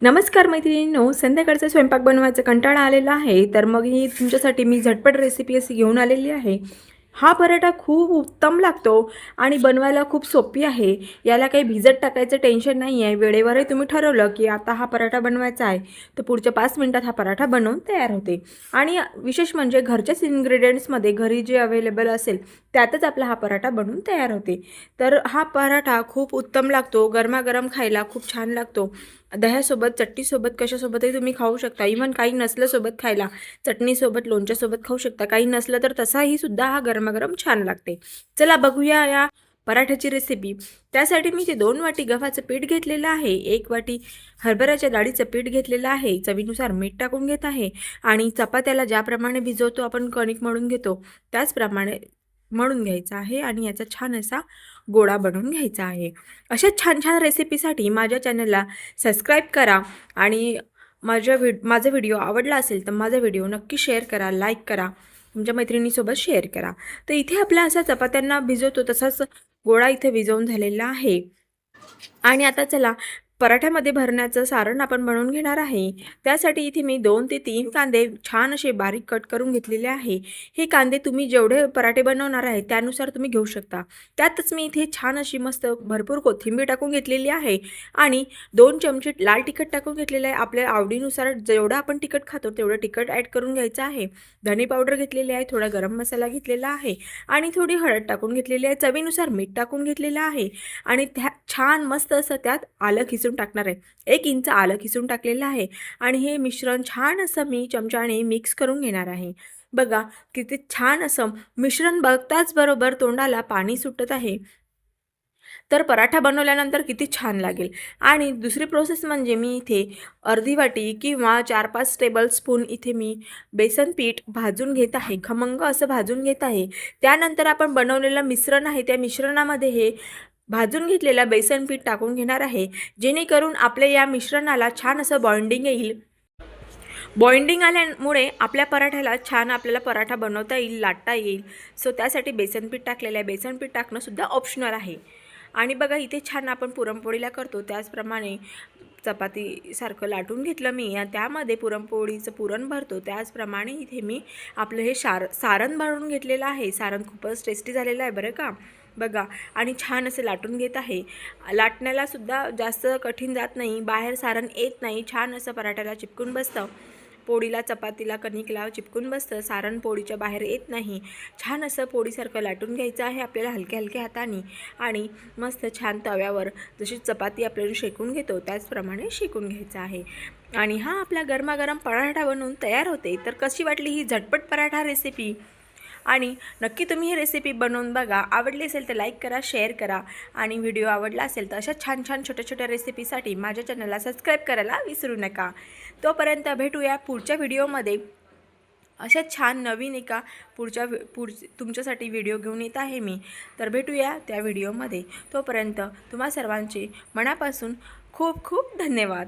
नमस्कार मैत्रिणींनो, संध्याकाळचा स्वयंपाक बनवायचा कंटाळा आलेला आहे, तर मग ही तुमच्यासाठी मी झटपट रेसिपी अशी घेऊन आलेली आहे। हा पराठा खूप उत्तम लागतो आणि बनवायला खूप सोपी आहे। याला काही भिजत टाकायचं टेन्शन नाही आहे। वेळेवरही तुम्ही ठरवलं की आता हा पराठा बनवायचा आहे, तर पुढच्या 5 मिनिटात हा पराठा बनवून तयार होते। आणि विशेष म्हणजे घरच्याच इन्ग्रेडियंट्समध्ये घरी जे अवेलेबल असेल त्यातच आपला हा पराठा बनवून तयार होते। तर हा पराठा खूप उत्तम लागतो, गरमागरम खायला खूप छान लागतो। दह्यासोबत, चटणीसोबत, कशासोबतही तुम्ही खाऊ शकता। इव्हन काही नसल्यासोबत खायला चटणीसोबत, लोणच्यासोबत खाऊ शकता। काही नसलं तर तसाही सुद्धा हा गरमागरम छान लागते। चला बघूया या पराठ्याची रेसिपी। त्यासाठी मी ते 2 वाटी गव्हाचं पीठ घेतलेलं आहे, 1 वाटी हरभऱ्याच्या डाळीचं पीठ घेतलेलं आहे, चवीनुसार मीठ टाकून घेत आहे आणि चपात्याला ज्याप्रमाणे भिजवतो आपण कणिक मळून घेतो त्याचप्रमाणे मळून घ्यायचा आहे आणि याचा छान असा गोळा बनवून घ्यायचा आहे। अशा छान छान रेसिपीसाठी माझ्या चॅनलला सबस्क्राईब करा आणि माझा व्हिडिओ आवडला असेल तर माझा व्हिडिओ नक्की शेअर करा, लाईक करा, तुमच्या मैत्रिणींसोबत शेअर करा। तर इथे आपला असा चपात्यांना भिजवतो तसाच गोळा इथे भिजवून झालेला आहे। आणि आता चला पराठ्यामध्ये भरण्याचं सारण आपण बनवून घेणार आहे। त्यासाठी इथे मी 2 ते 3 कांदे छान असे बारीक कट करून घेतलेले आहे। हे कांदे तुम्ही जेवढे पराठे बनवणार आहे त्यानुसार तुम्ही घेऊ शकता। त्यातच मी इथे छान अशी मस्त भरपूर कोथिंबीर टाकून घेतलेली आहे आणि 2 चमचे लाल तिखट टाकून घेतलेले आहे। आपल्या आवडीनुसार जेवढं आपण तिखट खातो तेवढं तिखट ॲड करून घ्यायचं आहे। धने पावडर घेतलेली आहे, थोडा गरम मसाला घेतलेला आहे आणि थोडी हळद टाकून घेतलेली आहे, चवीनुसार मीठ टाकून घेतलेलं आहे आणि त्या छान मस्त असं त्यात आलं खिसून टाकणार आहे। 1 इंच आलं खिसून टाकलेलं आहे आणि हे मिश्रण छान असं मी चमच्याने मिक्स करून घेणार आहे। बघा किती छान असं मिश्रण बघताच बरोबर तोंडाला पाणी सुटत आहे। तर पराठा बनवल्यानंतर किती छान लागेल। आणि दुसरी प्रोसेस म्हणजे मी इथे अर्धी वाटी किंवा 4-5 टेबलस्पून इथे मी बेसन पीठ भाजून घेत आहे, खमंग असं भाजून घेत आहे। त्यानंतर आपण बनवलेलं मिश्रण आहे त्या मिश्रणामध्ये हे भाजून घेतलेलं बेसन पीठ टाकून घेणार आहे, जेणेकरून आपल्या या मिश्रणाला छान असं बॉन्डिंग येईल। बॉइंडिंग आल्यामुळे आपल्या पराठ्याला छान आपल्याला पराठा बनवता येईल, लाटता येईल। सो त्यासाठी बेसन पीठ टाकलेलं आहे। बेसन पीठ टाकणं सुद्धा ऑप्शनल आहे। आणि बघा इथे छान आपण पुरणपोळीला करतो त्याचप्रमाणे चपातीसारखं लाटून घेतलं मी आणि त्यामध्ये पुरणपोळीचं पुरण भरतो त्याचप्रमाणे इथे मी आपलं हे सारण बनवून घेतलेलं आहे। सारण खूपच टेस्टी झालेलं आहे बरं का। बघा आणि छान असं लाटून घेत आहे। लाटण्याला सुद्धा जास्त कठीण जात नाही, बाहेर सारण येत नाही, छान असं पराठ्याला चिपकून बसतं। पोळीला, चपातीला, कणिकला चिपकून बसतं, सारण पोळीच्या बाहेर येत नाही। छान असं पोळीसारखं लाटून घ्यायचं आहे आपल्याला हलक्या हलक्या हाताने आणि मस्त छान तव्यावर जशी चपाती आपल्याला शेकून घेतो त्याचप्रमाणे शेकून घ्यायचं आहे। आणि हा आपला गरमागरम पराठा बनवून तयार होते। तर कशी वाटली ही झटपट पराठा रेसिपी? आणि नक्की तुम्ही ही रेसिपी बनवून बघा। आवडली असेल तर लाईक करा, शेअर करा आणि व्हिडिओ आवडला असेल तर अशा छान छान छोट्या छोट्या रेसिपीसाठी माझ्या चॅनलला सबस्क्राईब करायला विसरू नका। तोपर्यंत भेटूया पुढच्या व्हिडिओमध्ये। अशा छान नवीन एका तुमच्यासाठी व्हिडिओ घेऊन येत आहे मी। तर भेटूया त्या व्हिडिओमध्ये। तोपर्यंत तुम्हा सर्वांचे मनापासून खूप खूप धन्यवाद।